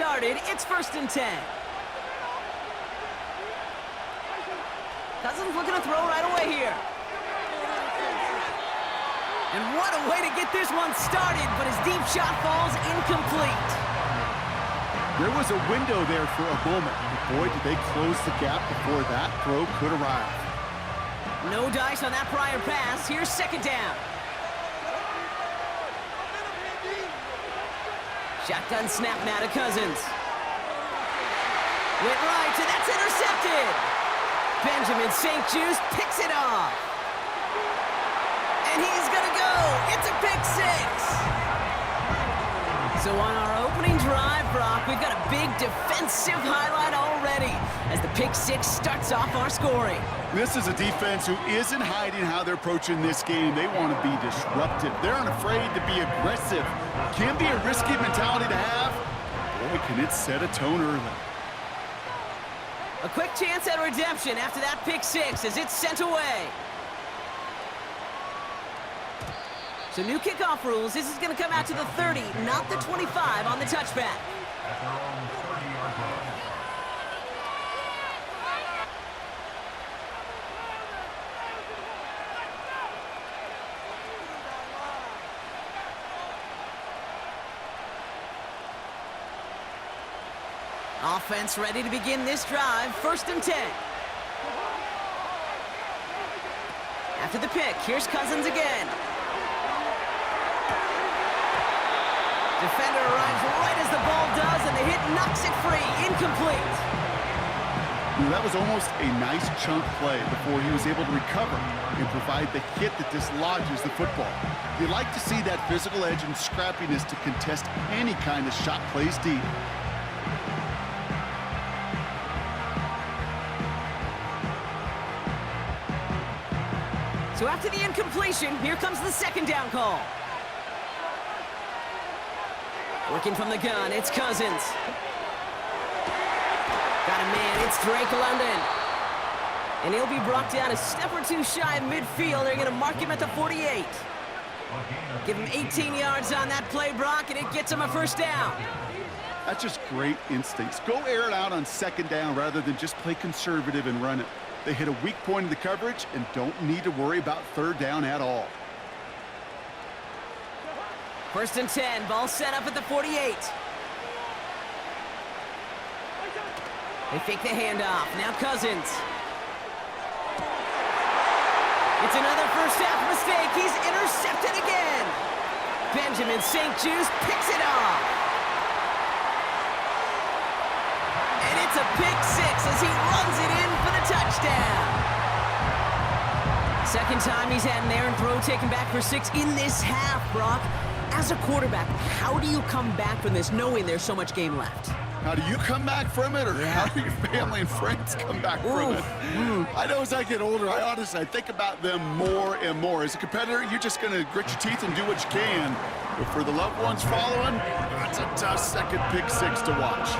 started. It's 1st and 10. Cousins looking to throw right away here. And what a way to get this one started, but his deep shot falls incomplete. There was a window there for a moment, but boy, did they close the gap before that throw could arrive. No dice on that prior pass. Here's 2nd down. Shotgun snap now to Cousins. Went right, and that's intercepted. Benjamin St. Juste picks it off. And he's gonna go. It's a pick 6. So on our opening drive, Brock, we've got a big defensive highlight already as the pick 6 starts off our scoring. This is a defense who isn't hiding how they're approaching this game. They want to be disruptive. They're unafraid to be aggressive. Can be a risky mentality to have. Boy, can it set a tone early. A quick chance at redemption after that pick 6 as it's sent away. So new kickoff rules. This is going to come out to the 30, not the 25 on the touchback. Offense ready to begin this drive. 1st and 10. After the pick, here's Cousins again. Defender arrives right as the ball does, and the hit knocks it free. Incomplete. That was almost a nice chunk play before he was able to recover and provide the hit that dislodges the football. You like to see that physical edge and scrappiness to contest any kind of shot plays deep. So after the incompletion, here comes the 2nd down call. Working from the gun, it's Cousins. Got a man, it's Drake London. And he'll be brought down a step or two shy of midfield. They're going to mark him at the 48. Give him 18 yards on that play, Brock, and it gets him a 1st down. That's just great instincts. Go air it out on 2nd down rather than just play conservative and run it. They hit a weak point in the coverage and don't need to worry about 3rd down at all. 1st and 10, ball set up at the 48. They fake the handoff. Now Cousins. It's another first half mistake. He's intercepted again. Benjamin St. Juste picks it off. And it's a pick 6 as he runs it in for the touchdown. 2nd time he's had an errant throw taken back for 6 in this half, Brock. As a quarterback, how do you come back from this knowing there's so much game left? How do you come back from it, or how do your family and friends come back from it? I know as I get older, I think about them more and more. As a competitor, you're just going to grit your teeth and do what you can. But for the loved ones following, it's a tough 2nd pick 6 to watch.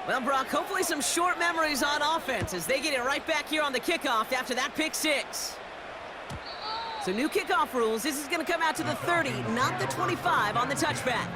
Well, Brock, hopefully some short memories on offense as they get it right back here on the kickoff after that pick 6. So new kickoff rules. This is going to come out to the 30, not the 25 on the touchback.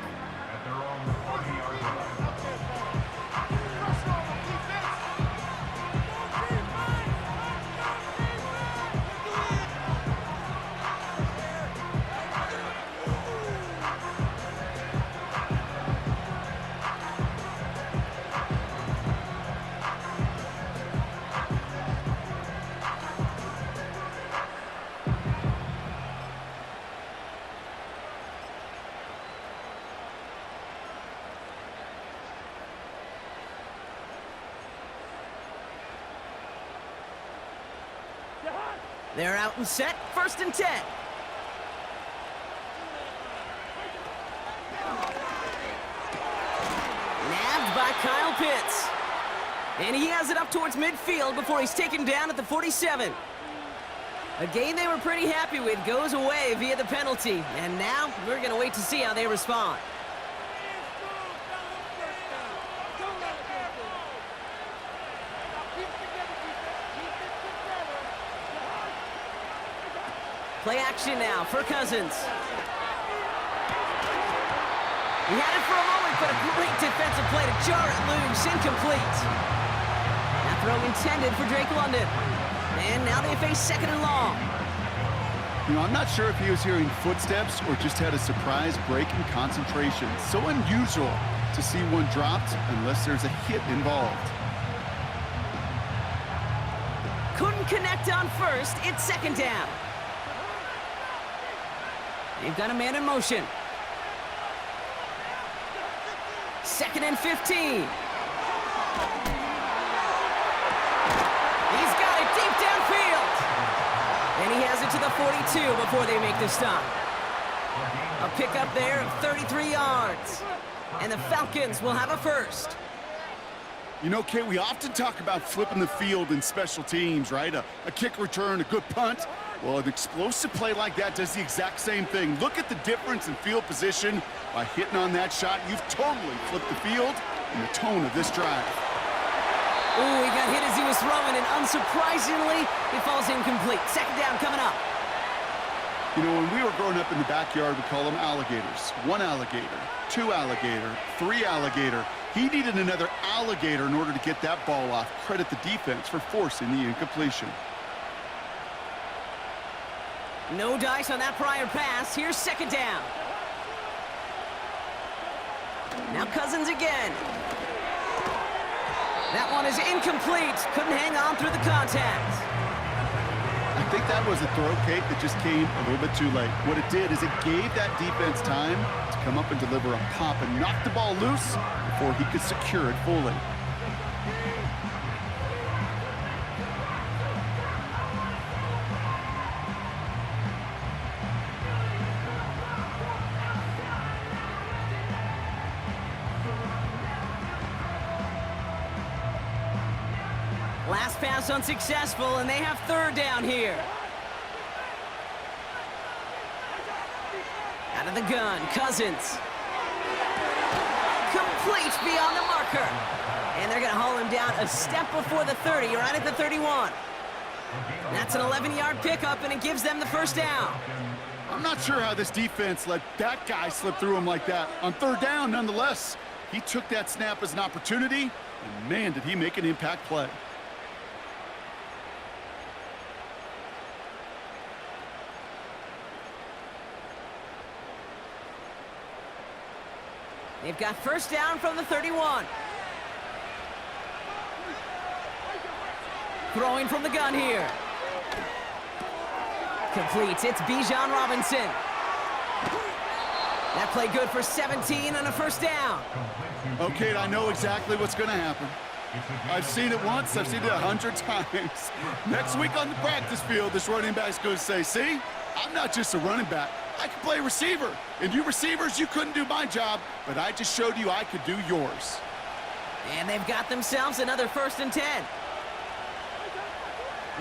They're out and set. 1st and 10. Nabbed by Kyle Pitts. And he has it up towards midfield before he's taken down at the 47. A game they were pretty happy with goes away via the penalty. And now we're going to wait to see how they respond. Play action now for Cousins. He had it for a moment, but a great defensive play to jar it loose. Incomplete. That throw intended for Drake London. And now they face second and long. You know, I'm not sure if he was hearing footsteps or just had a surprise break in concentration. So unusual to see one dropped unless there's a hit involved. Couldn't connect on first. It's second down. They've got a man in motion. Second and 15. He's got it deep downfield. And he has it to the 42 before they make the stop. A pickup there of 33 yards. And the Falcons will have a first. You know, Kate, we often talk about flipping the field in special teams, right? A kick return, a good punt. Well, an explosive play like that does the exact same thing. Look at the difference in field position. By hitting on that shot, you've totally flipped the field and the tone of this drive. Ooh, he got hit as he was throwing, and unsurprisingly, he falls incomplete. Second down coming up. You know, when we were growing up in the backyard, we call them alligators. One alligator, two alligator, three alligator. He needed another alligator in order to get that ball off. Credit the defense for forcing the incompletion. No dice on that prior pass. Here's second down. Now Cousins again. That one is incomplete. Couldn't hang on through the contact. I think that was a throw, Kate, that just came a little bit too late. What it did is it gave that defense time to come up and deliver a pop and knock the ball loose before he could secure it fully. Last pass unsuccessful, and they have third down here. Out of the gun, Cousins. Complete beyond the marker. And they're going to haul him down a step before the 30, right at the 31. That's an 11-yard pickup, and it gives them the first down. I'm not sure how this defense let that guy slip through him like that. On third down, nonetheless, he took that snap as an opportunity, and man, did he make an impact play. They've got first down from the 31. Throwing from the gun here. Complete. It's Bijan Robinson. That play good for 17 and a first down. Okay, I know exactly what's going to happen. I've seen it once. I've seen it 100 times. Next week on the practice field, this running back's going to say, see, I'm not just a running back. I can play receiver. And you receivers, you couldn't do my job, but I just showed you I could do yours. And they've got themselves another first and 10.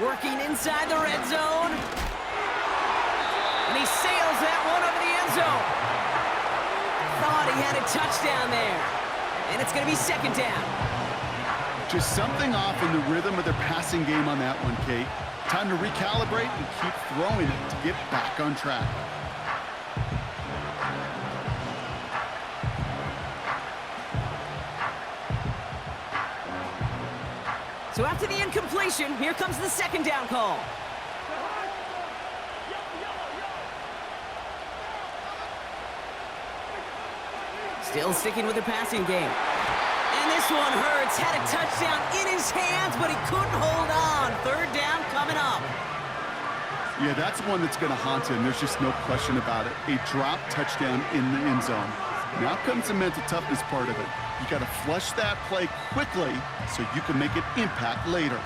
Working inside the red zone. And he sails that one over the end zone. Thought he had a touchdown there. And it's going to be second down. Just something off in the rhythm of their passing game on that one, Kate. Time to recalibrate and keep throwing it to get back on track. So after the incompletion, here comes the second down call. Still sticking with the passing game. And this one hurts. Had a touchdown in his hands, but he couldn't hold on. Third down coming up. Yeah, that's one that's going to haunt him. There's just no question about it. A drop touchdown in the end zone. Now comes the mental toughness part of it. You got to flush that play quickly so you can make an impact later.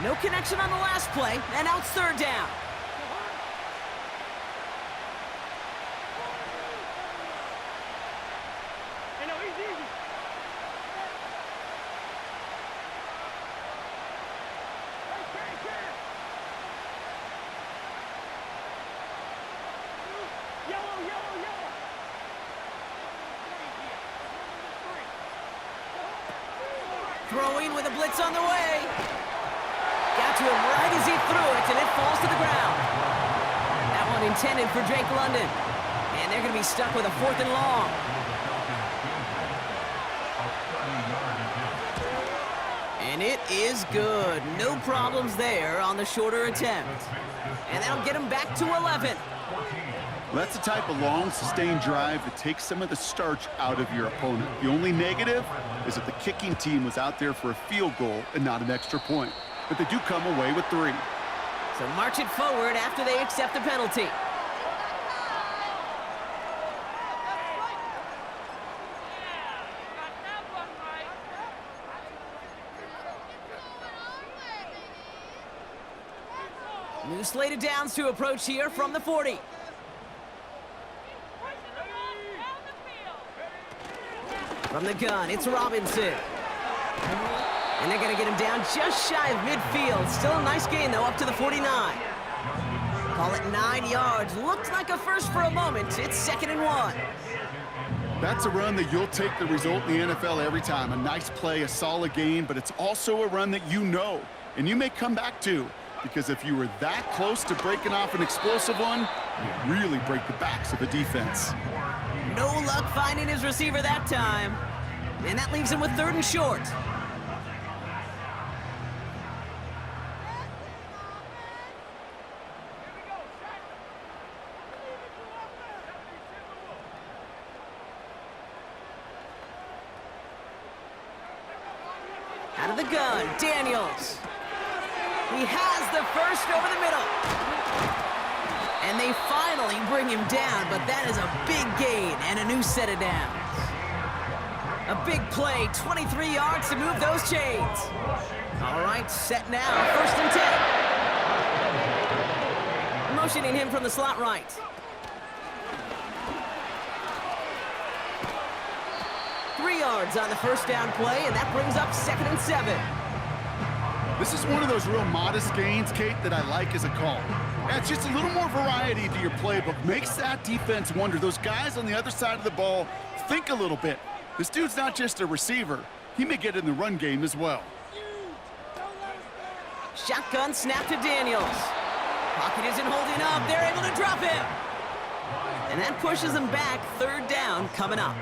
No connection on the last play, and now it's third down. Throwing with a blitz on the way. Got to him right as he threw it, and it falls to the ground. That one intended for Drake London. And they're going to be stuck with a 4th and long. And it is good. No problems there on the shorter attempt. And that'll get him back to 11. That's the type of long, sustained drive that takes some of the starch out of your opponent. The only negative is that the kicking team was out there for a field goal and not an extra point. But they do come away with 3. So march it forward after they accept the penalty. New slate of downs to approach here from the 40. From the gun, it's Robinson. And they're going to get him down just shy of midfield. Still a nice gain, though, up to the 49. Call it 9 yards. Looked like a first for a moment. It's 2nd and 1. That's a run that you'll take the result in the NFL every time. A nice play, a solid gain, but it's also a run that you know, and you may come back to. Because if you were that close to breaking off an explosive one, you really break the backs of the defense. No luck finding his receiver that time. And that leaves him with 3rd and short. Out of the gun, Daniels. He has the first over the middle. And they finally bring him down, but that is a big gain and a new set of downs. A big play, 23 yards to move those chains. All right, set now, 1st and 10. Motioning him from the slot right. Three yards on the first down play, and that brings up 2nd and 7. This is one of those real modest gains, Kate, that I like as a call. That's just a little more variety to your playbook. Makes that defense wonder. Those guys on the other side of the ball think a little bit. This dude's not just a receiver. He may get in the run game as well. Shotgun snap to Daniels. Pocket isn't holding up. They're able to drop him. And that pushes them back. 3rd down coming up.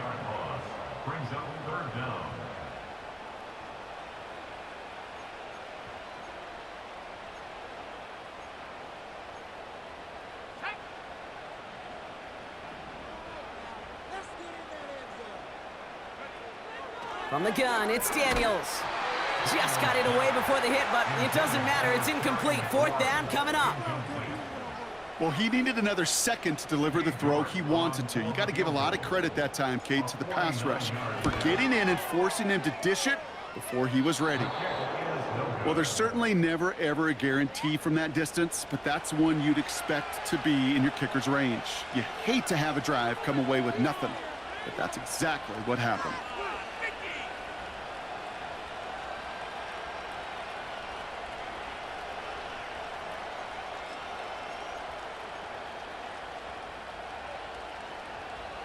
From the gun, it's Daniels. Just got it away before the hit, but it doesn't matter. It's incomplete. 4th down coming up. Well, he needed another second to deliver the throw he wanted to. You got to give a lot of credit that time, Kate, to the pass rush for getting in and forcing him to dish it before he was ready. Well, there's certainly never, ever a guarantee from that distance, but that's one you'd expect to be in your kicker's range. You hate to have a drive come away with nothing, but that's exactly what happened.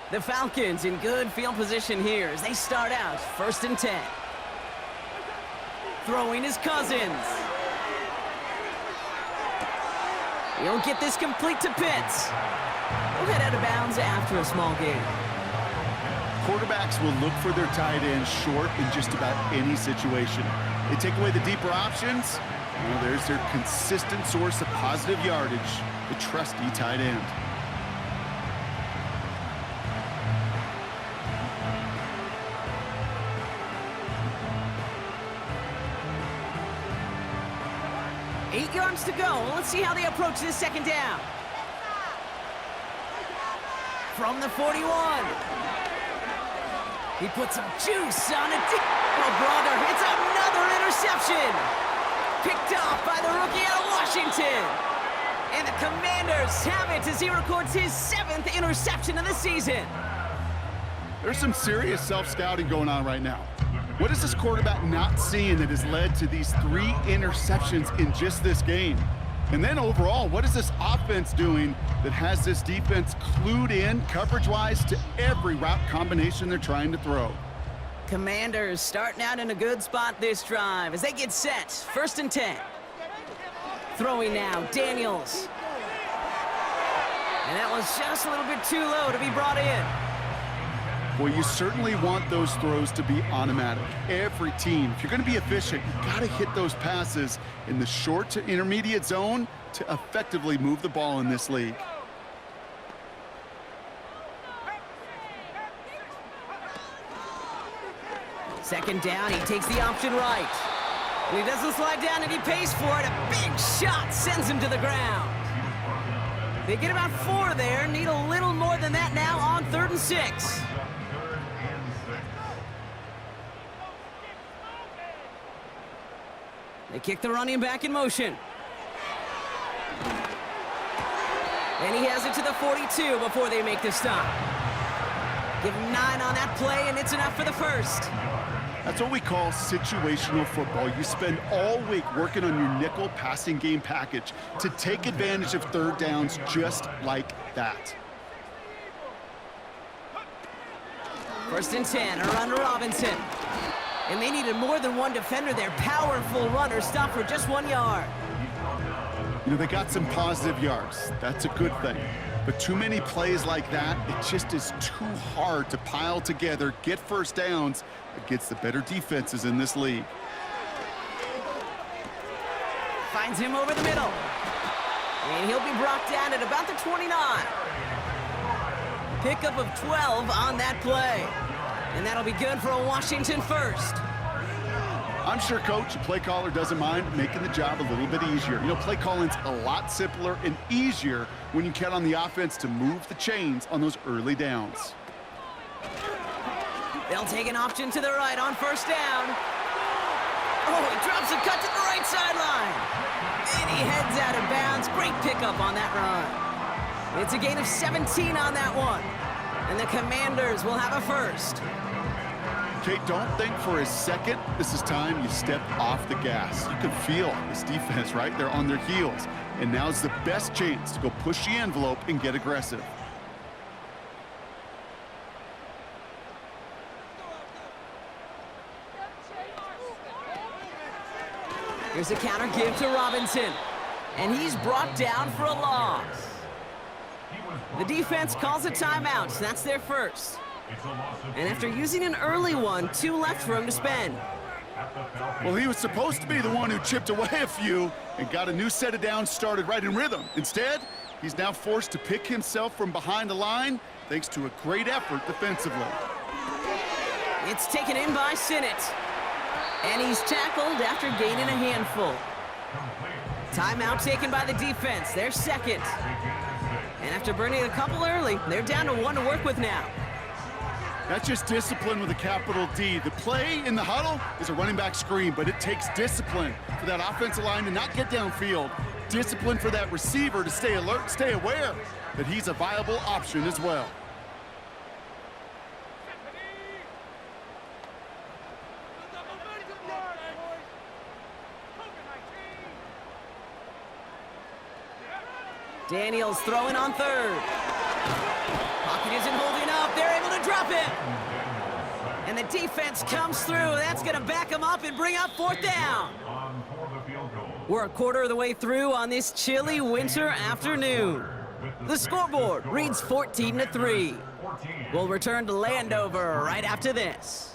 The Falcons in good field position here as they start out 1st and 10. Throwing his Cousins. He'll get this complete to Pitts. He'll head out of bounds after a small gain. Quarterbacks will look for their tight end short in just about any situation. They take away the deeper options. Well, there's their consistent source of positive yardage, the trusty tight end. Eight yards to go. Let's see how they approach this 2nd down. From the 41. He puts some juice on it. Oh, brother, it's another interception. Picked off by the rookie out of Washington. And the Commanders have it as he records his 7th interception of the season. There's some serious self-scouting going on right now. What is this quarterback not seeing that has led to these 3 interceptions in just this game? And then overall, what is this offense doing that has this defense clued in coverage-wise to every route combination they're trying to throw? Commanders starting out in a good spot this drive as they get set. 1st and 10. Throwing now, Daniels. And that was just a little bit too low to be brought in. Well, you certainly want those throws to be automatic. Every team, if you're going to be efficient, you got to hit those passes in the short to intermediate zone to effectively move the ball in this league. Second down, he takes the option right. And he doesn't slide down, and he pays for it. A big shot sends him to the ground. They get about 4 there, need a little more than that now on 3rd and 6. They kick the running back in motion. And he has it to the 42 before they make the stop. Give him 9 on that play, and it's enough for the first. That's what we call situational football. You spend all week working on your nickel passing game package to take advantage of 3rd downs just like that. 1st and 10, a run to Robinson. And they needed more than one defender there. Powerful runner, stopped for just 1 yard. You know, they got some positive yards. That's a good thing. But too many plays like that, it just is too hard to pile together, get 1st downs against the better defenses in this league. Finds him over the middle. And he'll be brought down at about the 29. Pickup of 12 on that play. And that'll be good for a Washington first. I'm sure coach and play caller doesn't mind making the job a little bit easier. You know, play calling's a lot simpler and easier when you count on the offense to move the chains on those early downs. They'll take an option to the right on 1st down. Oh, he drops a cut to the right sideline. And he heads out of bounds. Great pickup on that run. It's a gain of 17 on that one. And the Commanders will have a first. Okay, don't think for a second this is time you step off the gas. You can feel this defense, right? They're on their heels. And now's the best chance to go push the envelope and get aggressive. Here's a counter give to Robinson. And he's brought down for a loss. The defense calls a timeout. That's their first. And after using an early one, 2 left for him to spend. Well, he was supposed to be the one who chipped away a few and got a new set of downs started right in rhythm. Instead, he's now forced to pick himself from behind the line thanks to a great effort defensively. It's taken in by Sinnott. And he's tackled after gaining a handful. Timeout taken by the defense. They're second. And after burning a couple early, they're down to 1 to work with now. That's just discipline with a capital D. The play in the huddle is a running back screen, but it takes discipline for that offensive line to not get downfield. Discipline for that receiver to stay alert, stay aware that he's a viable option as well. Daniels throwing on 3rd. Pocket isn't holding up. They're able to drop it. And the defense comes through. That's going to back them up and bring up 4th down. We're a quarter of the way through on this chilly winter afternoon. The scoreboard reads 14-3. We'll return to Landover right after this.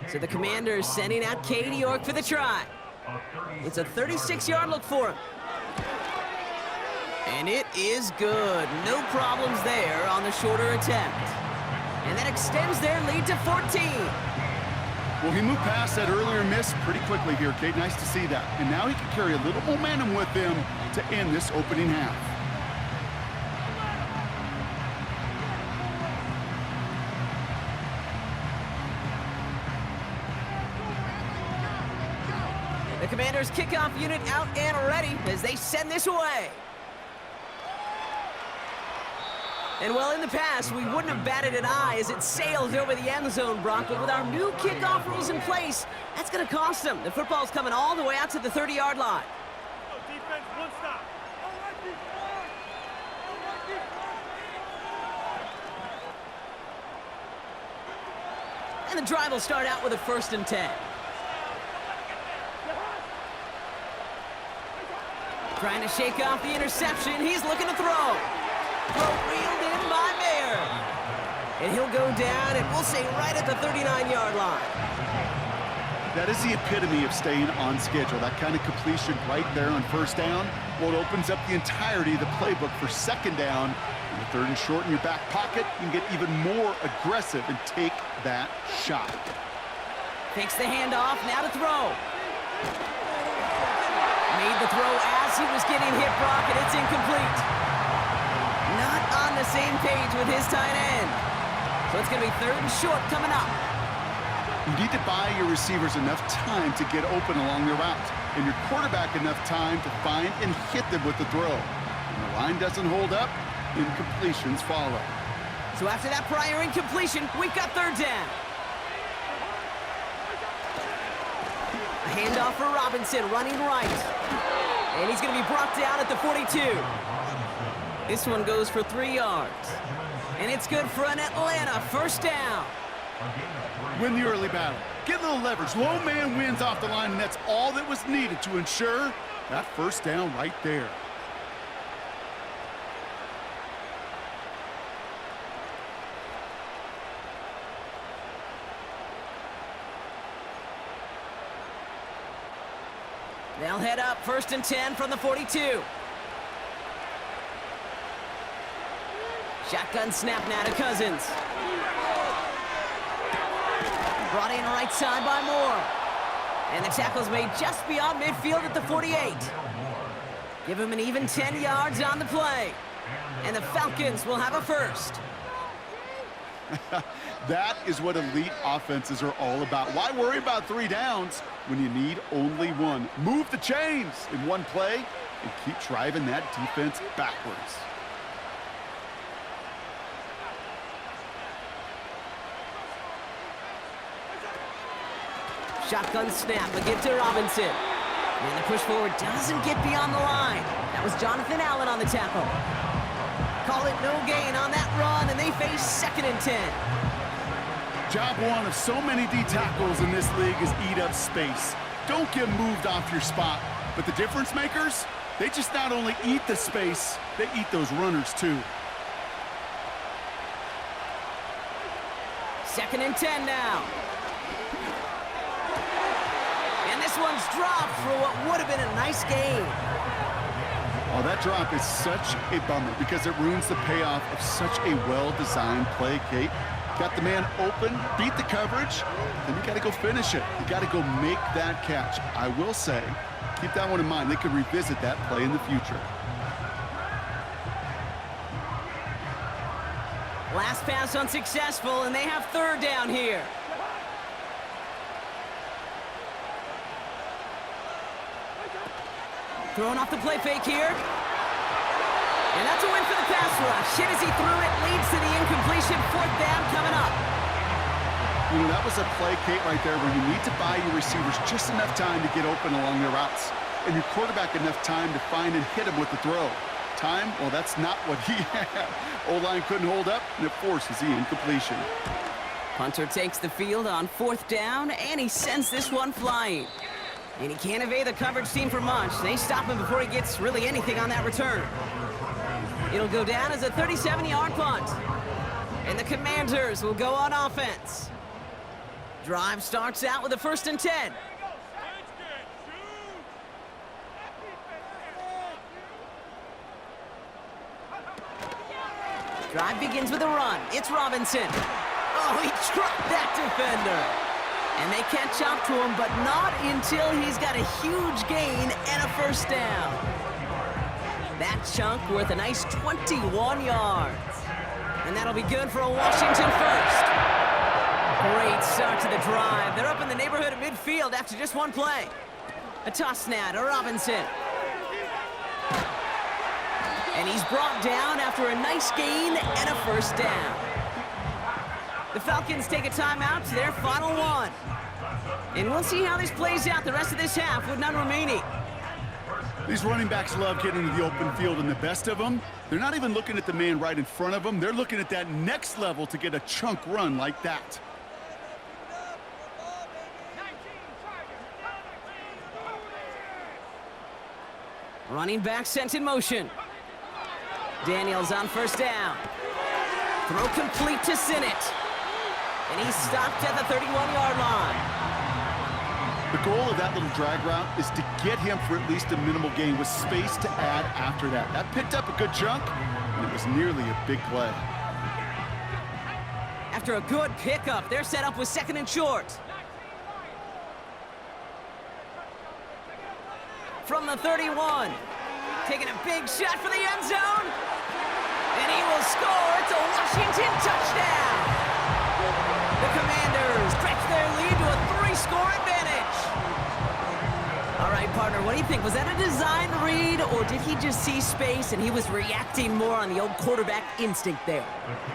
So the Commanders sending out Katie York for the try. It's a 36-yard look for him. And it is good. No problems there on the shorter attempt. And that extends their lead to 14. Well, he moved past that earlier miss pretty quickly here, Kate. Nice to see that. And now he can carry a little momentum with him to end this opening half. The Commanders' kickoff unit out and ready as they send this away. And well, in the past, we wouldn't have batted an eye as it sails over the end zone, Brock. But with our new kickoff rules in place, that's going to cost them. The football's coming all the way out to the 30-yard line. Defense, one stop. And the drive will start out with a 1st and 10. Trying to shake off the interception. He's looking to throw. Throw reeled in by Mayer. And he'll go down, and we'll say right at the 39-yard line. That is the epitome of staying on schedule. That kind of completion right there on 1st down. Well, it opens up the entirety of the playbook for 2nd down. And the 3rd and short in your back pocket, you can get even more aggressive and take that shot. Takes the handoff, now to throw. Made the throw as he was getting hit, Brock, and it's incomplete. Not on the same page with his tight end. So it's going to be 3rd and short coming up. You need to buy your receivers enough time to get open along their route, and your quarterback enough time to find and hit them with the throw. When the line doesn't hold up, incompletions follow. So after that prior incompletion, we've got 3rd down. A handoff for Robinson, running right. And he's going to be brought down at the 42. This one goes for 3 yards. And it's good for an Atlanta 1st down. Win the early battle. Get a little leverage. Low man wins off the line, and that's all that was needed to ensure that 1st down right there. They'll head up 1st and 10 from the 42. Shotgun snap now to Cousins. Brought in right side by Moore. And the tackle's made just beyond midfield at the 48. Give him an even 10 yards on the play. And the Falcons will have a 1st. That is what elite offenses are all about. Why worry about 3 downs when you need only 1? Move the chains in one play and keep driving that defense backwards. Shotgun snap, they give to Robinson. And the push forward doesn't get beyond the line. That was Jonathan Allen on the tackle. Call it no gain on that run, and they face 2nd and 10. Job one of so many D tackles in this league is eat up space. Don't get moved off your spot. But the difference makers, they just not only eat the space, they eat those runners too. 2nd and 10 now. And this one's dropped for what would have been a nice gain. Oh, that drop is such a bummer because it ruins the payoff of such a well-designed play, Kate. Got the man open, beat the coverage, then you got to go finish it. You got to go make that catch. I will say, keep that one in mind. They could revisit that play in the future. Last pass unsuccessful, and they have 3rd down here. Throwing off the play fake here. And that's a win for the pass rush. Hit as he threw it, leads to the incompletion. 4th down coming up. You know, that was a play, Kate, right there where you need to buy your receivers just enough time to get open along their routes. And your quarterback enough time to find and hit him with the throw. Time? Well, that's not what he had. O-line couldn't hold up, and it forces the incompletion. Punter takes the field on 4th down, and he sends this one flying. And he can't evade the coverage team for much. They stop him before he gets really anything on that return. It'll go down as a 37-yard punt. And the Commanders will go on offense. Drive starts out with a 1st and 10. Drive begins with a run. It's Robinson. Oh, he dropped that defender. And they catch up to him, but not until he's got a huge gain and a 1st down. That chunk worth a nice 21 yards. And that'll be good for a Washington 1st. Great start to the drive. They're up in the neighborhood of midfield after just one play. A toss now to Robinson. And he's brought down after a nice gain and a first down. The Falcons take a timeout to their final one. And we'll see how this plays out the rest of this half with none remaining. These running backs love getting into the open field, and the best of them, they're not even looking at the man right in front of them. They're looking at that next level to get a chunk run like that. Running back sent in motion. Daniels on first down. Throw complete to Sinnott. And he's stopped at the 31-yard line. The goal of that little drag route is to get him for at least a minimal gain with space to add after that. That picked up a good chunk, and it was nearly a big play. After a good pickup, they're set up with second and short. From the 31, taking a big shot for the end zone. And he will score. It's a Washington touchdown. The Commanders stretch their lead to a 3-score advantage. All right, partner, what do you think? Was that a design read, or did he just see space and he was reacting more on the old quarterback instinct there?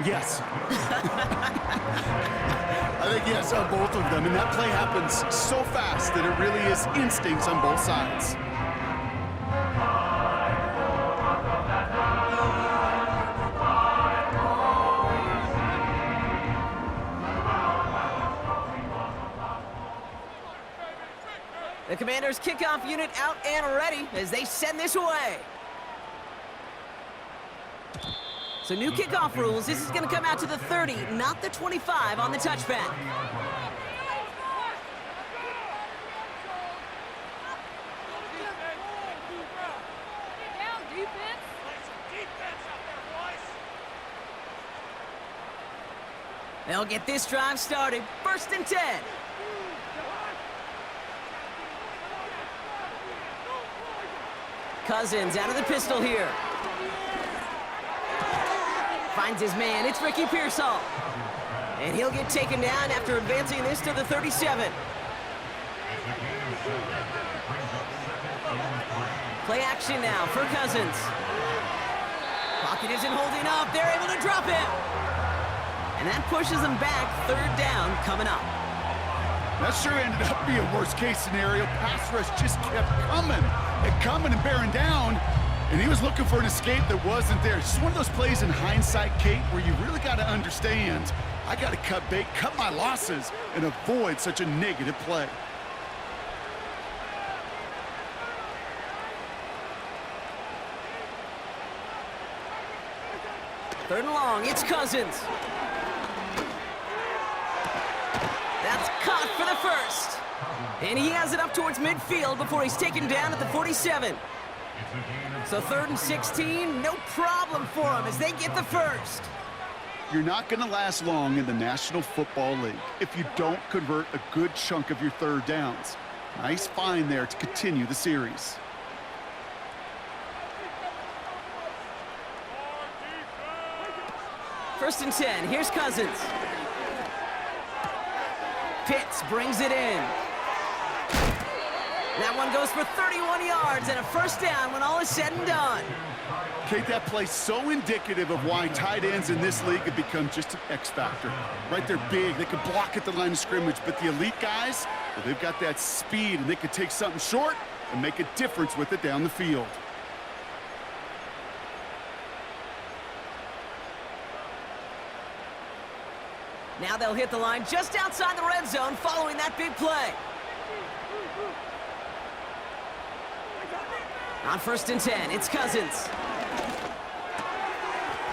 Yes. I think yes on both of them, and that play happens so fast that it really is instincts on both sides. The Commanders' kickoff unit out and ready as they send this away. So new kickoff rules. This is going to come out to the 30, not the 25 on the touchback. They'll get this drive started. 1st and 10. Cousins out of the pistol here. Finds his man. It's Ricky Pearsall. And he'll get taken down after advancing this to the 37. Play action now for Cousins. Pocket isn't holding up. They're able to drop him. And that pushes them back. 3rd down coming up. That sure ended up being a worst-case scenario. Pass rush just kept coming and bearing down, and he was looking for an escape that wasn't there. It's just one of those plays in hindsight, Kate, where you really got to understand, I got to cut bait, cut my losses, and avoid such a negative play. Third and long, it's Cousins. That's caught for the first. And he has it up towards midfield before he's taken down at the 47. So 3rd and 16, no problem for him as they get the first. You're not going to last long in the National Football League if you don't convert a good chunk of your 3rd downs. Nice find there to continue the series. First and 10, here's Cousins. Pitts brings it in. That one goes for 31 yards and a first down when all is said and done. Kate, that play's so indicative of why tight ends in this league have become just an X factor. Right, they're big, they can block at the line of scrimmage, but the elite guys, well, they've got that speed and they can take something short and make a difference with it down the field. Now they'll hit the line just outside the red zone following that big play. On 1st and 10, it's Cousins.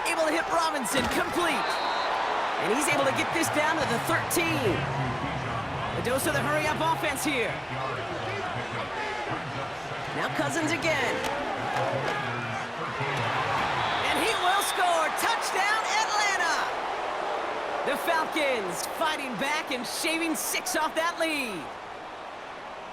Able to hit Robinson, complete. And he's able to get this down to the 13. A dose of the hurry-up offense here. Now Cousins again. And he will score. Touchdown, Atlanta! The Falcons fighting back and shaving 6 off that lead.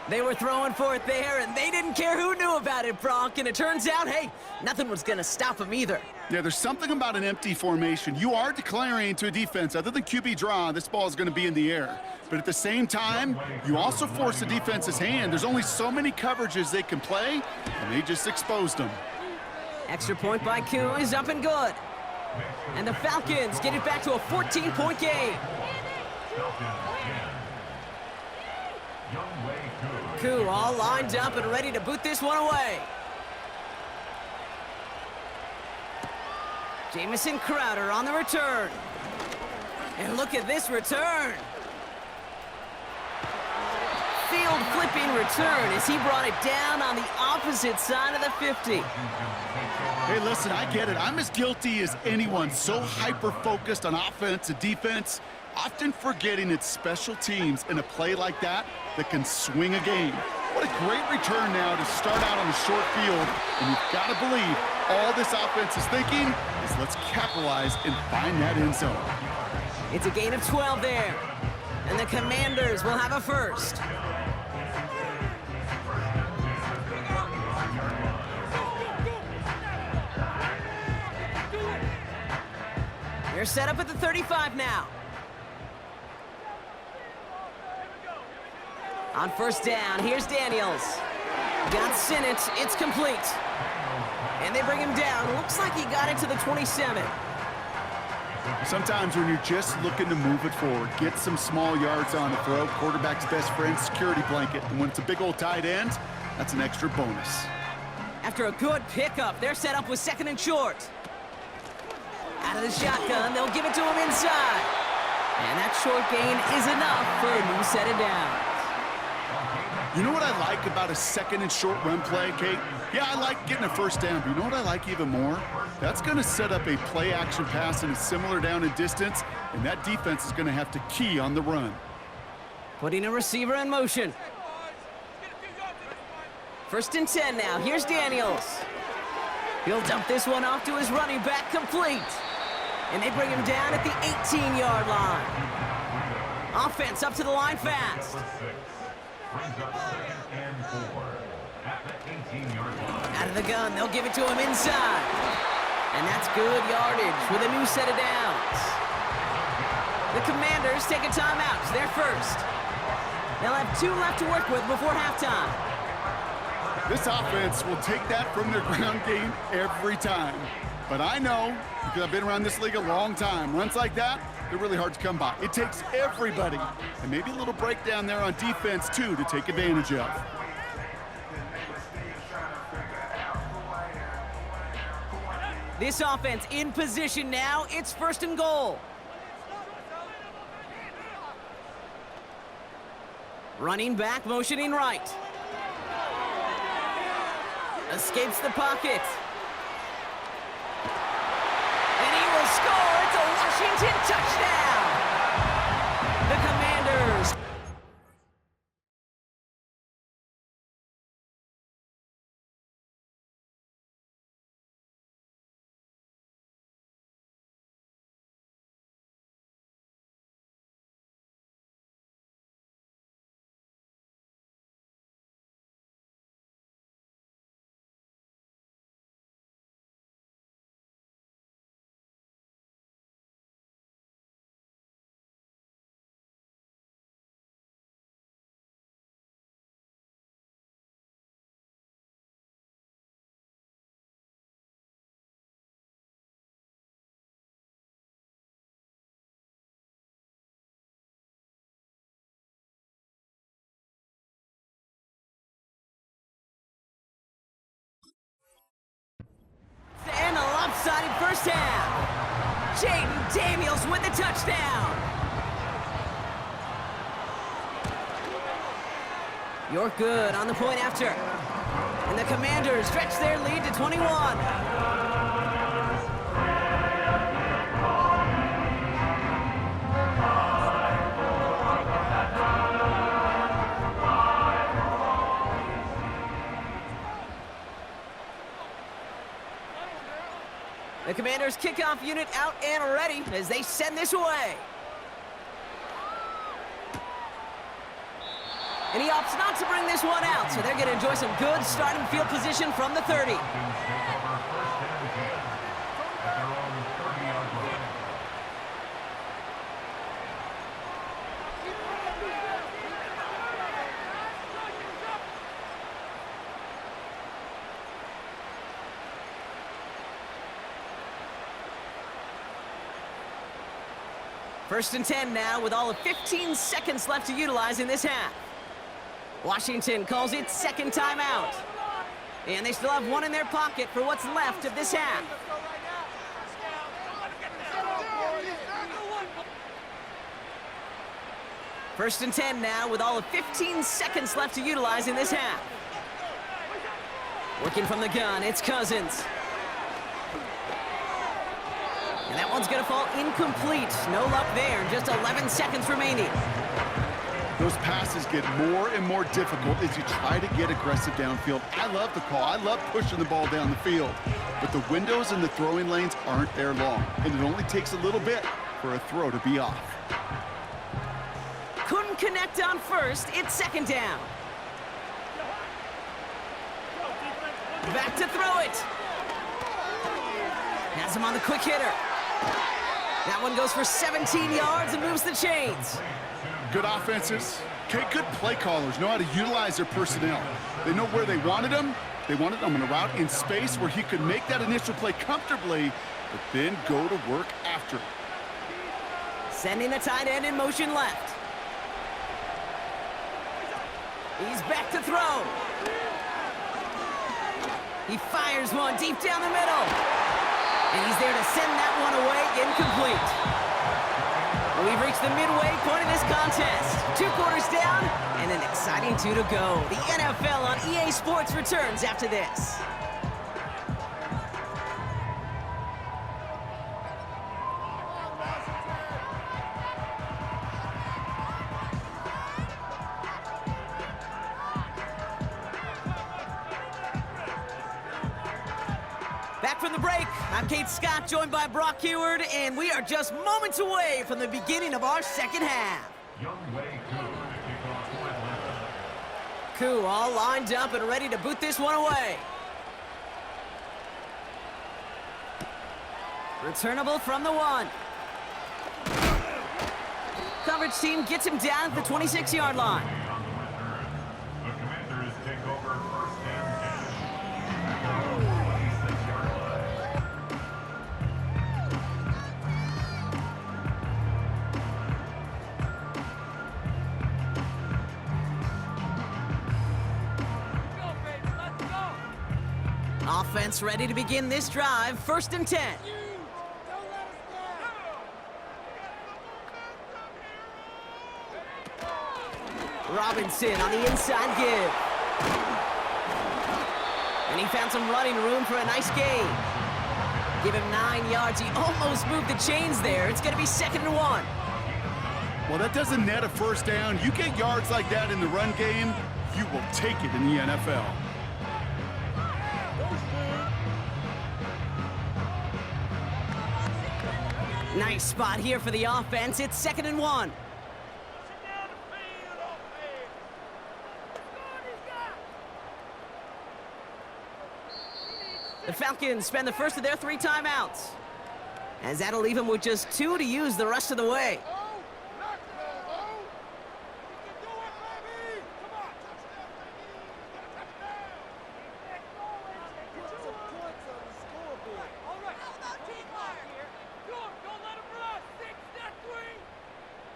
They were throwing for it there, and they didn't care who knew about it, Bronk. And it turns out, hey, nothing was going to stop them either. Yeah, there's something about an empty formation. You are declaring to a defense, other than QB draw, this ball is going to be in the air. But at the same time, you also force the defense's hand. There's only so many coverages they can play, and they just exposed them. Extra point by Koo is up and good. And the Falcons get it back to a 14-point game. Koo all lined up and ready to boot this one away. Jamison Crowder on the return. And look at this return. Field flipping return as he brought it down on the opposite side of the 50. Hey, listen, I get it. I'm as guilty as anyone. So hyper-focused on offense and defense, often forgetting it's special teams in a play like that that can swing a game. What a great return now to start out on the short field. And you've got to believe all this offense is thinking is let's capitalize and find that end zone. It's a gain of 12 there. And the Commanders will have a first. They're set up at the 35 now. On first down, here's Daniels. Got Sinnott, it's complete. And they bring him down. Looks like he got it to the 27. Sometimes when you're just looking to move it forward, get some small yards on the throw, quarterback's best friend, security blanket. And when it's a big old tight end, that's an extra bonus. After a good pickup, they're set up with second and short. Out of the shotgun, they'll give it to him inside. And that short gain is enough for a new set of downs. You know what I like about a second and short run play, Kate? Yeah, I like getting a first down, but you know what I like even more? That's going to set up a play-action pass in a similar down and distance, and that defense is going to have to key on the run. Putting a receiver in motion. First and 10 now. Here's Daniels. He'll dump this one off to his running back, complete. And they bring him down at the 18-yard line. Offense up to the line fast. Out of the gun, they'll give it to him inside. And that's good yardage with a new set of downs. The Commanders take a timeout. It's their first. They'll have 2 left to work with before halftime. This offense will take that from their ground game every time. But I know, because I've been around this league a long time, runs like that, they're really hard to come by. It takes everybody, and maybe a little breakdown there on defense, too, to take advantage of. This offense in position now. It's first and goal. Running back, motioning right. Escapes the pocket. And he will score. It's a Washington touchdown. The Commanders. And a lopsided first half. Jaden Daniels with the touchdown. You're good on the point after. And the Commanders stretch their lead to 21. The Commanders' kickoff unit out and ready as they send this away. And he opts not to bring this one out, so they're going to enjoy some good starting field position from the 30. First and 10 now with all of 15 seconds left to utilize in this half. Washington calls it second timeout. And they still have one in their pocket for what's left of this half. First and 10 now with all of 15 seconds left to utilize in this half. Working from the gun, it's Cousins. And that one's going to fall incomplete. No luck there. Just 11 seconds remaining. Those passes get more and more difficult as you try to get aggressive downfield. I love the call. I love pushing the ball down the field. But the windows in the throwing lanes aren't there long. And it only takes a little bit for a throw to be off. Couldn't connect on first. It's second down. Back to throw it. Has him on the quick hitter. That one goes for 17 yards and moves the chains. Good offenses. Okay, good play callers know how to utilize their personnel. They know where they wanted him. They wanted him on a route in space where he could make that initial play comfortably, but then go to work after it. Sending the tight end in motion left. He's back to throw. He fires one deep down the middle. And he's there to send that one away, incomplete. Well, we've reached the midway point of this contest. 2 quarters down, and an exciting 2 to go. The NFL on EA Sports returns after this. Back from the break, I'm Kate Scott, joined by Brock Heward, and we are just moments away from the beginning of our second half. Koo all lined up and ready to boot this one away. Returnable from the 1. Coverage team gets him down at the 26-yard line. Offense ready to begin this drive. First and 10. Robinson on the inside give. And he found some running room for a nice gain. Give him 9 yards. He almost moved the chains there. It's going to be second and 1. Well, that doesn't net a first down. You get yards like that in the run game, you will take it in the NFL. Nice spot here for the offense. It's second and 1. The Falcons spend the first of their 3 timeouts, as that'll leave them with just 2 to use the rest of the way.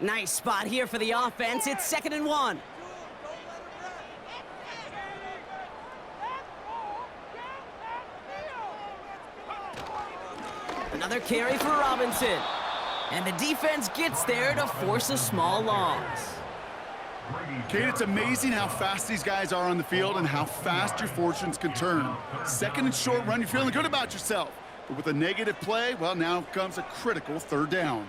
Nice spot here for the offense. It's second and 1. Another carry for Robinson. And the defense gets there to force a small loss. Kate, it's amazing how fast these guys are on the field and how fast your fortunes can turn. Second and short run, you're feeling good about yourself. But with a negative play, well, now comes a critical third down.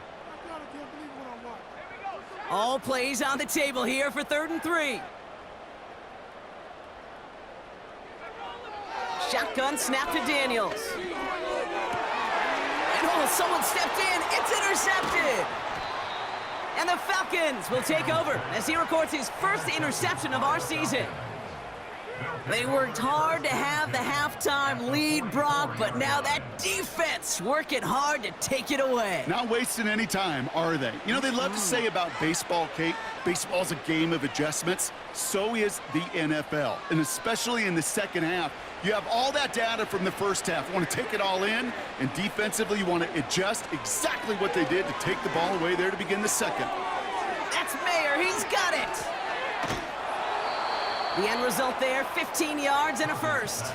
All plays on the table here for 3rd and 3. Shotgun snap to Daniels. And oh, someone stepped in. It's intercepted. And the Falcons will take over as he records his first interception of our season. They worked hard to have the halftime lead, Brock, but now that defense working hard to take it away. Not wasting any time, are they? You know, they love to say about baseball, Kate, baseball's a game of adjustments. So is the NFL, and especially in the second half. You have all that data from the first half. You want to take it all in, and defensively you want to adjust exactly what they did to take the ball away there to begin the second. That's Mayer. He's got it. The end result there, 15 yards and a first.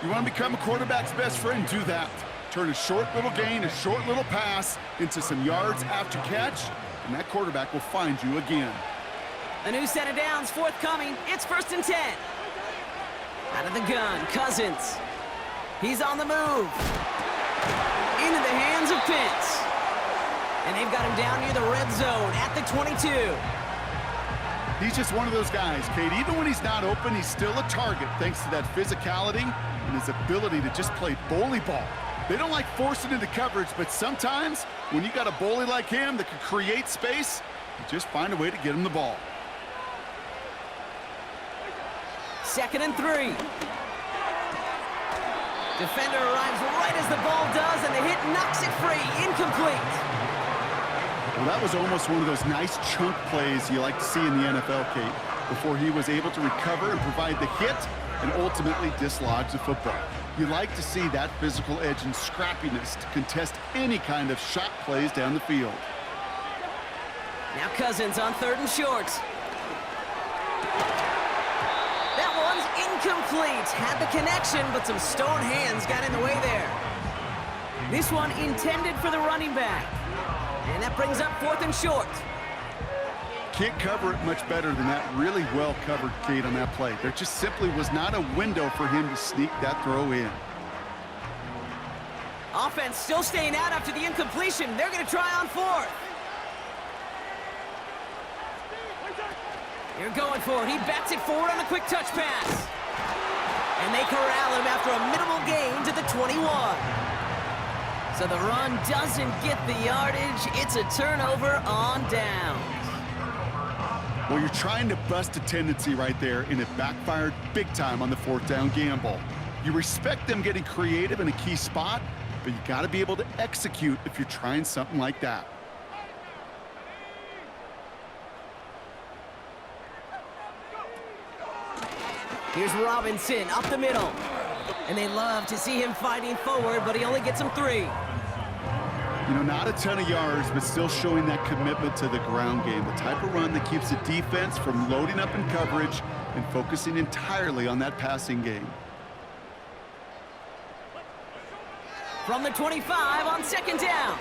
You want to become a quarterback's best friend, do that. Turn a short little gain, a short little pass into some yards after catch, and that quarterback will find you again. A new set of downs forthcoming. It's 1st and 10. Out of the gun, Cousins. He's on the move. Into the hands of Pitts. And they've got him down near the red zone at the 22. He's just one of those guys, Kate. Even when he's not open, he's still a target thanks to that physicality and his ability to just play bully ball. They don't like forcing into coverage, but sometimes when you got a bully like him that can create space, you just find a way to get him the ball. 2nd and 3. Defender arrives right as the ball does, and the hit knocks it free. Incomplete. Well, that was almost one of those nice chunk plays you like to see in the NFL, Kate, before he was able to recover and provide the hit and ultimately dislodge the football. You like to see that physical edge and scrappiness to contest any kind of shot plays down the field. Now Cousins on 3rd and short. That one's incomplete. Had the connection, but some stone hands got in the way there. This one intended for the running back. And that brings up 4th and short. Can't cover it much better than that. Really well covered, Kate, on that play. There just simply was not a window for him to sneak that throw in. Offense still staying out after the incompletion. They're going to try on 4th. They're going for it. He bats it forward on a quick touch pass. And they corral him after a minimal gain to the 21. So the run doesn't get the yardage. It's a turnover on downs. Well, you're trying to bust a tendency right there, and it backfired big time on the 4th down gamble. You respect them getting creative in a key spot, but you got to be able to execute if you're trying something like that. Here's Robinson up the middle. And they love to see him fighting forward, but he only gets him 3. You know, not a ton of yards, but still showing that commitment to the ground game. The type of run that keeps the defense from loading up in coverage and focusing entirely on that passing game. From the 25 on 2nd down.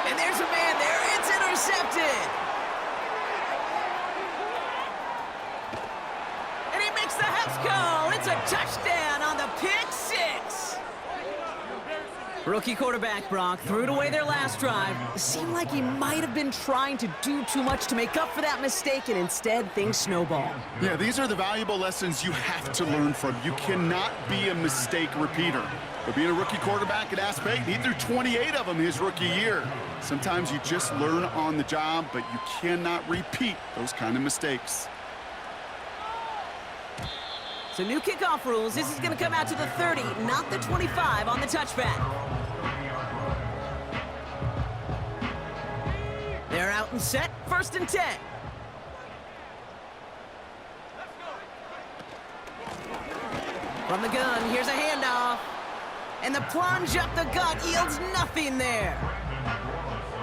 And there's a man there. It's intercepted. And he makes the Husker. It's a touchdown on the pick 6. Rookie quarterback Brock threw it away their last drive. It seemed like he might have been trying to do too much to make up for that mistake, and instead things snowballed. Yeah, these are the valuable lessons you have to learn from. You cannot be a mistake repeater. But being a rookie quarterback at Ask Payton, he threw 28 of them his rookie year. Sometimes you just learn on the job, but you cannot repeat those kind of mistakes. So new kickoff rules. This is going to come out to the 30, not the 25 on the touchback. They're out and set. 1st and 10. From the gun, here's a handoff. And the plunge up the gut yields nothing there.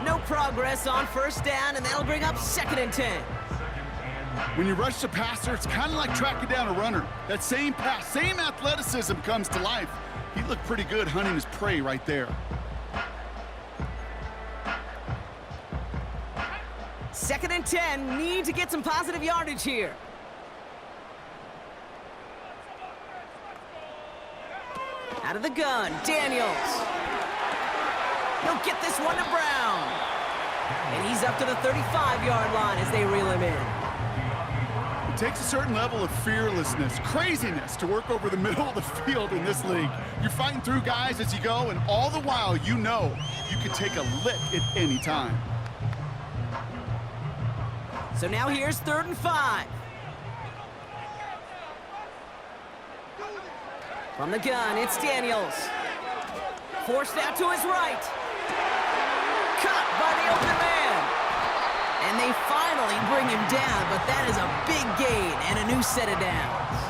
No progress on 1st down, and that'll bring up 2nd and 10. When you rush the passer, it's kind of like tracking down a runner. That same pass, same athleticism comes to life. He looked pretty good hunting his prey right there. 2nd and 10, need to get some positive yardage here. Out of the gun, Daniels. He'll get this one to Brown. And he's up to the 35-yard line as they reel him in. It takes a certain level of fearlessness, craziness to work over the middle of the field in this league. You're fighting through guys as you go, and all the while you know you can take a lick at any time. So now here's 3rd and 5. From the gun, it's Daniels. Forced out to his right. Cut by the open man. And they finally bring him down, but that is a big gain and a new set of downs.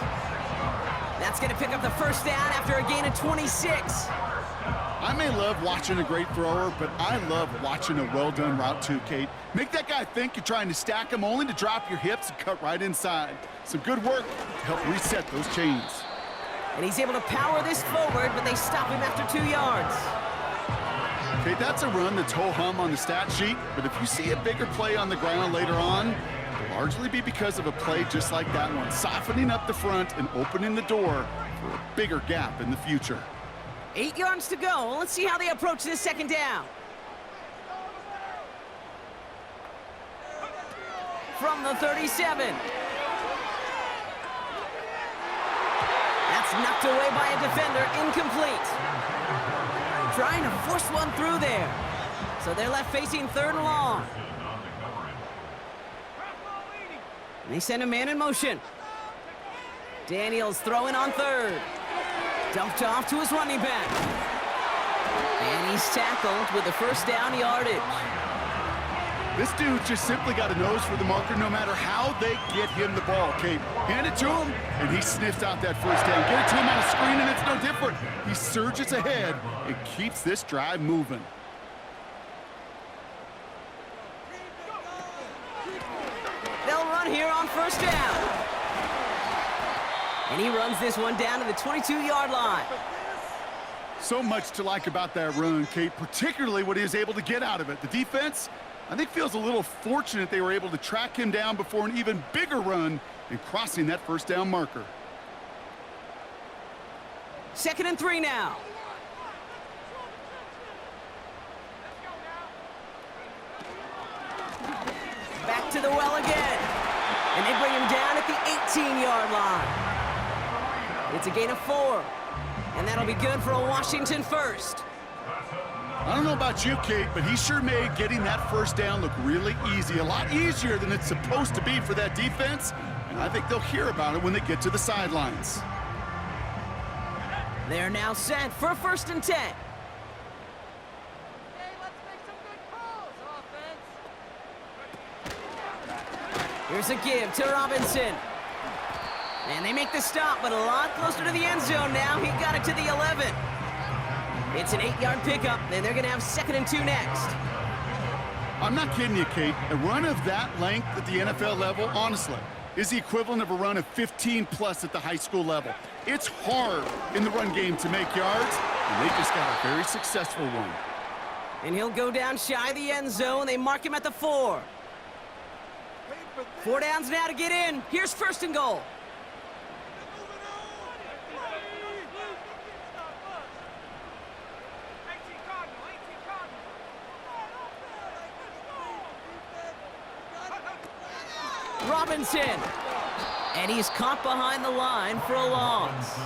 That's going to pick up the first down after a gain of 26. I may love watching a great thrower, but I love watching a well-done route too, Kate. Make that guy think you're trying to stack him only to drop your hips and cut right inside. Some good work to help reset those chains. And he's able to power this forward, but they stop him after 2 yards. Okay, that's a run that's ho-hum on the stat sheet, but if you see a bigger play on the ground later on, it'll largely be because of a play just like that one, softening up the front and opening the door for a bigger gap in the future. 8 yards to go. Let's see how they approach this second down. From the 37. That's knocked away by a defender, incomplete. Trying to force one through there. So they're left facing 3rd and long. And they send a man in motion. Daniels throwing on 3rd. Dumped off to his running back. And he's tackled with the first down yardage. This dude just simply got a nose for the marker no matter how they get him the ball, Kate. Hand it to him, and he sniffs out that first down. Get it to him on a screen, and it's no different. He surges ahead and keeps this drive moving. They'll run here on first down. And he runs this one down to the 22-yard line. So much to like about that run, Kate, particularly what he was able to get out of it. The defense, I think, feels a little fortunate they were able to track him down before an even bigger run and crossing that first down marker. 2nd and 3 now. Back to the well again. And they bring him down at the 18-yard line. It's a gain of 4. And that'll be good for a Washington first. I don't know about you, Kate, but he sure made getting that first down look really easy. A lot easier than it's supposed to be for that defense. And I think they'll hear about it when they get to the sidelines. They're now set for 1st and 10. Here's a give to Robinson. And they make the stop, but a lot closer to the end zone now. He got it to the 11. It's an 8-yard pickup, and they're going to have 2nd and 2 next. I'm not kidding you, Kate. A run of that length at the NFL level, honestly, is the equivalent of a run of 15-plus at the high school level. It's hard in the run game to make yards, and they just got a very successful one. And he'll go down shy of the end zone. They mark him at the 4. 4 downs now to get in. Here's 1st and goal. Robinson. And he's caught behind the line for a loss.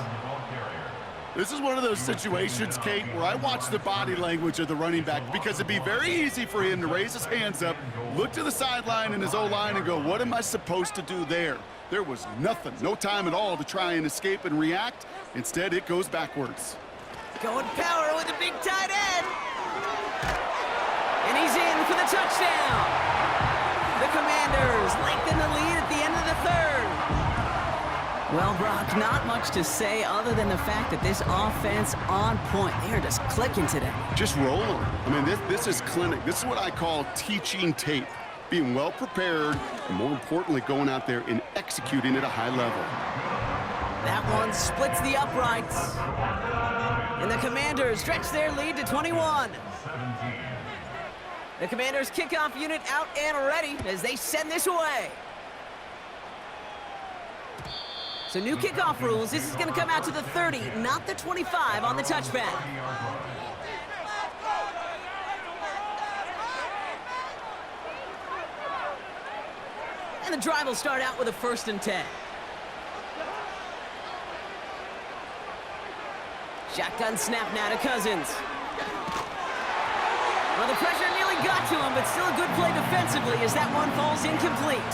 This is one of those situations, Kate, where I watch the body language of the running back because it'd be very easy for him to raise his hands up, look to the sideline in his O-line and go, what am I supposed to do there? There was nothing, no time at all to try and escape and react. Instead, it goes backwards. Going power with a big tight end. And he's in for the touchdown. The Commanders lengthen the lead at the end of the 3rd. Well, Brock, not much to say other than the fact that this offense on point. They are just clicking today. Just rolling. I mean, this is clinic. This is what I call teaching tape. Being well prepared, and more importantly, going out there and executing at a high level. That one splits the uprights. And the Commanders stretch their lead to 21. The Commanders' kickoff unit out and ready as they send this away. So new kickoff rules. This is going to come out to the 30, not the 25 on the touchback. And the drive will start out with a 1st and 10. Shotgun snap now to Cousins. Well, the pressure nearly got to him, but still a good play defensively as that one falls incomplete.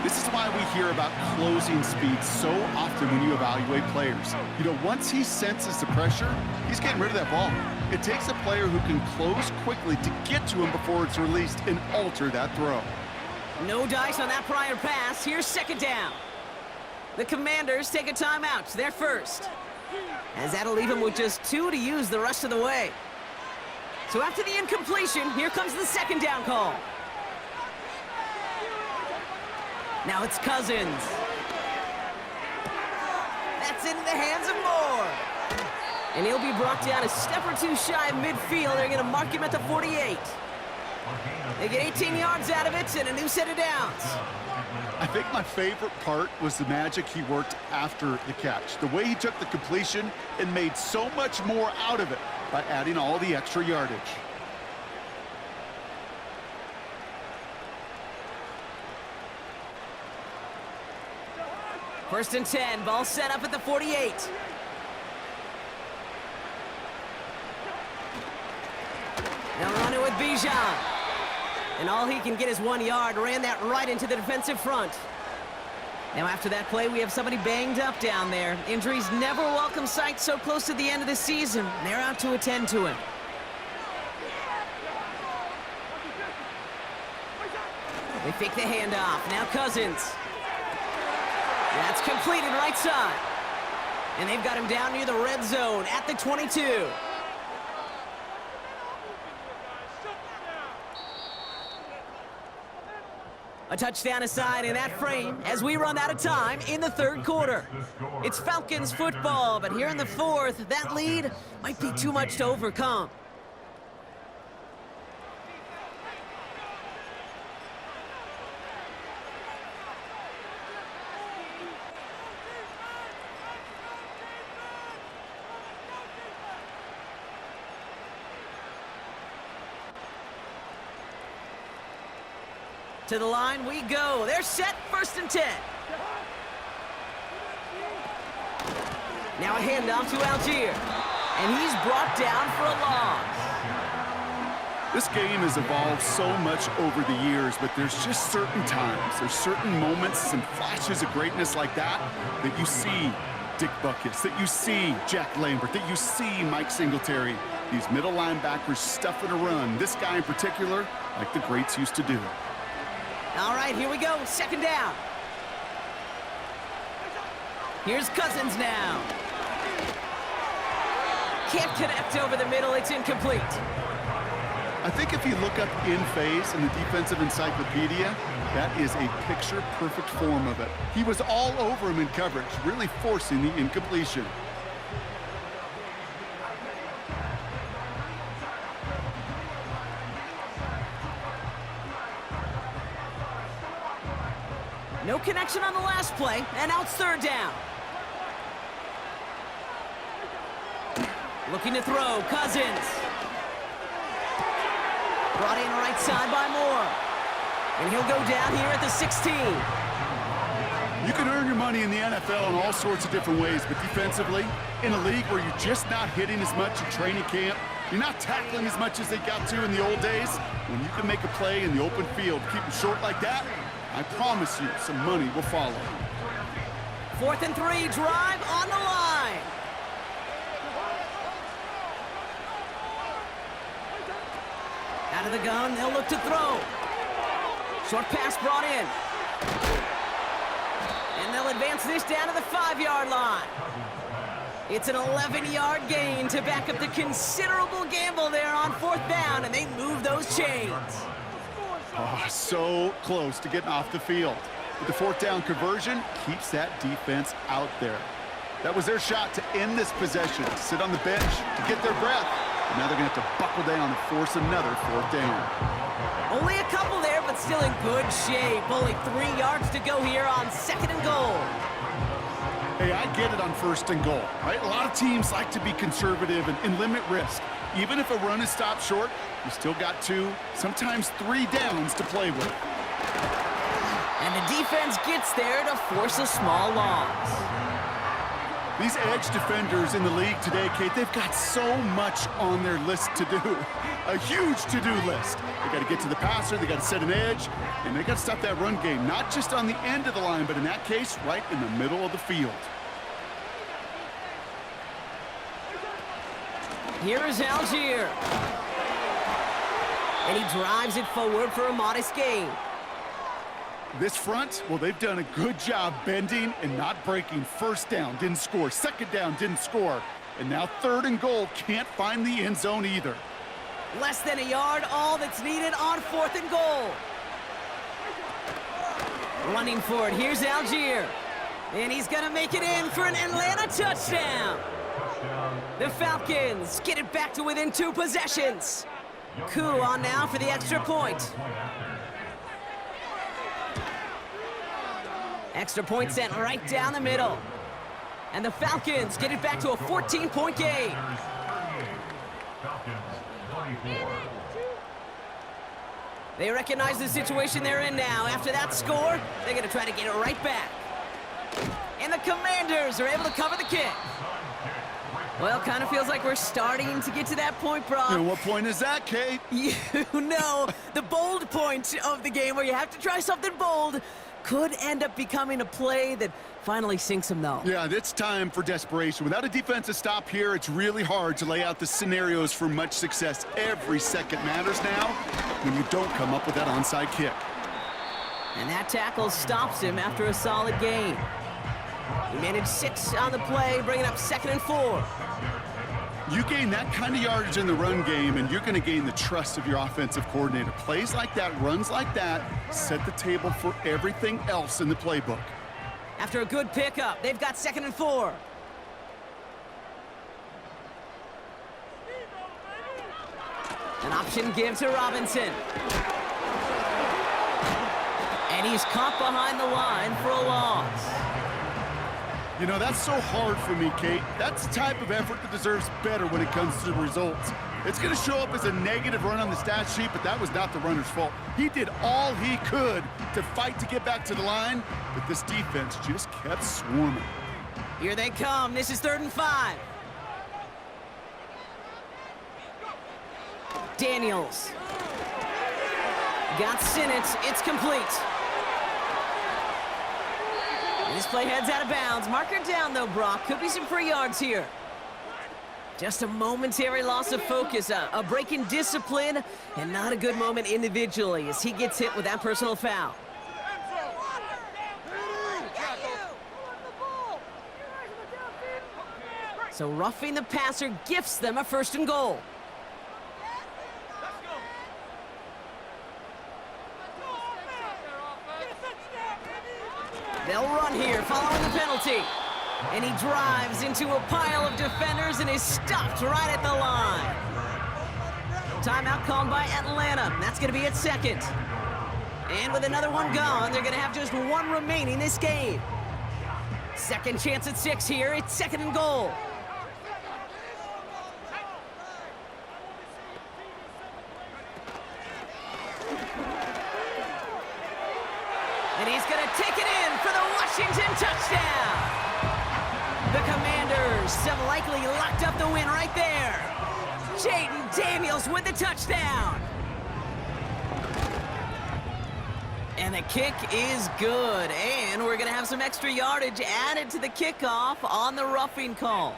This is why we hear about closing speed so often when you evaluate players. You know, once he senses the pressure, he's getting rid of that ball. It takes a player who can close quickly to get to him before it's released and alter that throw. No dice on that prior pass. Here's second down. The Commanders take a timeout. They're first. As that'll leave him with just 2 to use the rest of the way. So after the incompletion, here comes the second down call. Now it's Cousins. That's into the hands of Moore. And he'll be brought down a step or 2 shy of midfield. They're going to mark him at the 48. They get 18 yards out of it and a new set of downs. I think my favorite part was the magic he worked after the catch. The way he took the completion and made so much more out of it by adding all the extra yardage. First and 10, ball set up at the 48. They'll run it with Bijan. And all he can get is 1 yard, ran that right into the defensive front. Now after that play, we have somebody banged up down there. Injuries never a welcome sight so close to the end of the season. They're out to attend to him. They fake the handoff. Now Cousins. That's completed right side. And they've got him down near the red zone at the 22. A touchdown aside in that frame as we run out of time in the third quarter. It's Falcons football, but here in the fourth, that lead might be too much to overcome. To the line we go. They're set, first and 10. Now a handoff to Algier. And he's brought down for a loss. This game has evolved so much over the years, but there's just certain times, there's certain moments and flashes of greatness like that that you see Dick Buckus, that you see Jack Lambert, that you see Mike Singletary. These middle linebackers stuffing a run. This guy in particular, like the greats used to do. All right, here we go. Second down. Here's Cousins now. Can't connect over the middle. It's incomplete. I think if you look up in phase in the defensive encyclopedia, that is a picture-perfect form of it. He was all over him in coverage, really forcing the incompletion. No connection on the last play, and now it's third down. Looking to throw, Cousins. Brought in right side by Moore. And he'll go down here at the 16. You can earn your money in the NFL in all sorts of different ways, but defensively, in a league where you're just not hitting as much in training camp, you're not tackling as much as they got to in the old days, when you can make a play in the open field, keep them short like that, I promise you some money will follow. 4th and 3, drive on the line. Out of the gun, they'll look to throw. Short pass brought in. And they'll advance this down to the 5-yard line. It's an 11-yard gain to back up the considerable gamble there on 4th down, and they move those chains. Oh, so close to getting off the field. But the 4th down conversion keeps that defense out there. That was their shot to end this possession, sit on the bench to get their breath. And now they're going to have to buckle down and force another 4th down. Only a couple there, but still in good shape. Only 3 yards to go here on 2nd and goal. Hey, I get it on 1st and goal, right? A lot of teams like to be conservative and limit risk. Even if a run is stopped short, you still got 2, sometimes 3 downs to play with. And the defense gets there to force a small loss. These edge defenders in the league today, Kate, they've got so much on their list to do. A huge to-do list. They got to get to the passer, they got to set an edge, and they got to stop that run game, not just on the end of the line, but in that case, right in the middle of the field. Here is Algier. And he drives it forward for a modest gain. This front, well, they've done a good job bending and not breaking. First down, didn't score. Second down, didn't score. And now 3rd and goal, can't find the end zone either. Less than a yard, all that's needed on 4th and goal. Running for it, here's Algier. And he's gonna make it in for an Atlanta touchdown. The Falcons get it back to within 2 possessions. Coup on now for the extra point. Extra point sent right down the middle. And the Falcons get it back to a 14-point game. They recognize the situation they're in now. After that score, they're going to try to get it right back. And the Commanders are able to cover the kick. Well, kind of feels like we're starting to get to that point, Brock. And what point is that, Kate? You know, the bold point of the game where you have to try something bold could end up becoming a play that finally sinks him, though. Yeah, it's time for desperation. Without a defensive stop here, it's really hard to lay out the scenarios for much success. Every second matters now when you don't come up with that onside kick. And that tackle stops him after a solid gain. He managed 6 on the play, bringing up 2nd and 4. You gain that kind of yardage in the run game, and you're going to gain the trust of your offensive coordinator. Plays like that, runs like that, set the table for everything else in the playbook. After a good pickup, they've got 2nd and 4. An option give to Robinson. And he's caught behind the line for a loss. You know, that's so hard for me, Kate. That's the type of effort that deserves better when it comes to the results. It's going to show up as a negative run on the stat sheet, but that was not the runner's fault. He did all he could to fight to get back to the line, but this defense just kept swarming. Here they come. This is 3rd and 5. Daniels. Got Sinnott. It's complete. This play heads out of bounds. Marker down, though, Brock. Could be some free yards here. Just a momentary loss of focus, a break in discipline, and not a good moment individually as he gets hit with that personal foul. So roughing the passer gifts them a 1st and goal. They'll run here following the penalty. And he drives into a pile of defenders and is stopped right at the line. Timeout called by Atlanta. That's going to be its 2nd. And with another one gone, they're going to have just 1 remaining this game. Second chance at 6 here. It's 2nd and goal. And he's going to take it in for the Washington touchdown. The Commanders have likely locked up the win right there. Jaden Daniels with the touchdown. And the kick is good. And we're going to have some extra yardage added to the kickoff on the roughing call.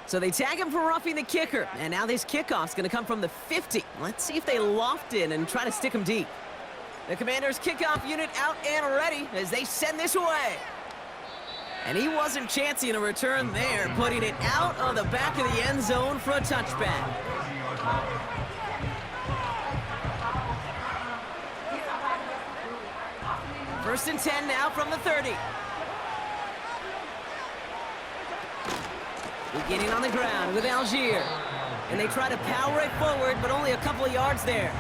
So they tag him for roughing the kicker. And now this kickoff's going to come from the 50. Let's see if they loft in and try to stick him deep. The Commanders' kickoff unit out and ready as they send this away. And he wasn't chancing a return there, putting it out of the back of the end zone for a touchback. First and 10 now from the 30. Beginning on the ground with Algier. And they try to power it forward, but only a couple of yards there.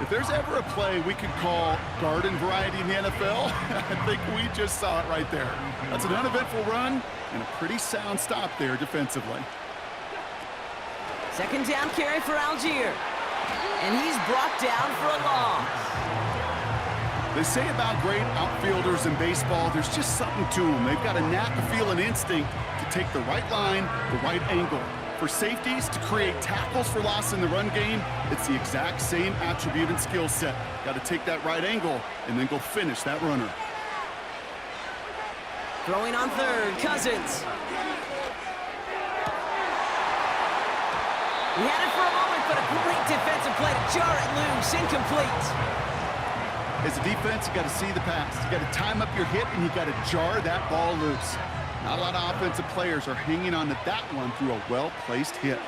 If there's ever a play we could call garden variety in the NFL, I think we just saw it right there. That's an uneventful run and a pretty sound stop there defensively. Second down carry for Algier. And he's brought down for a loss. They say about great outfielders in baseball, there's just something to them. They've got a knack, a feel, and instinct to take the right line, the right angle. For safeties to create tackles for loss in the run game, it's the exact same attribute and skill set. Got to take that right angle and then go finish that runner. Throwing on third, Cousins. He had it for a moment, but a great defensive play to jar it loose, incomplete. As a defense, you got to see the pass. You got to time up your hit, and you got to jar that ball loose. Not a lot of offensive players are hanging on to that one through a well-placed hit.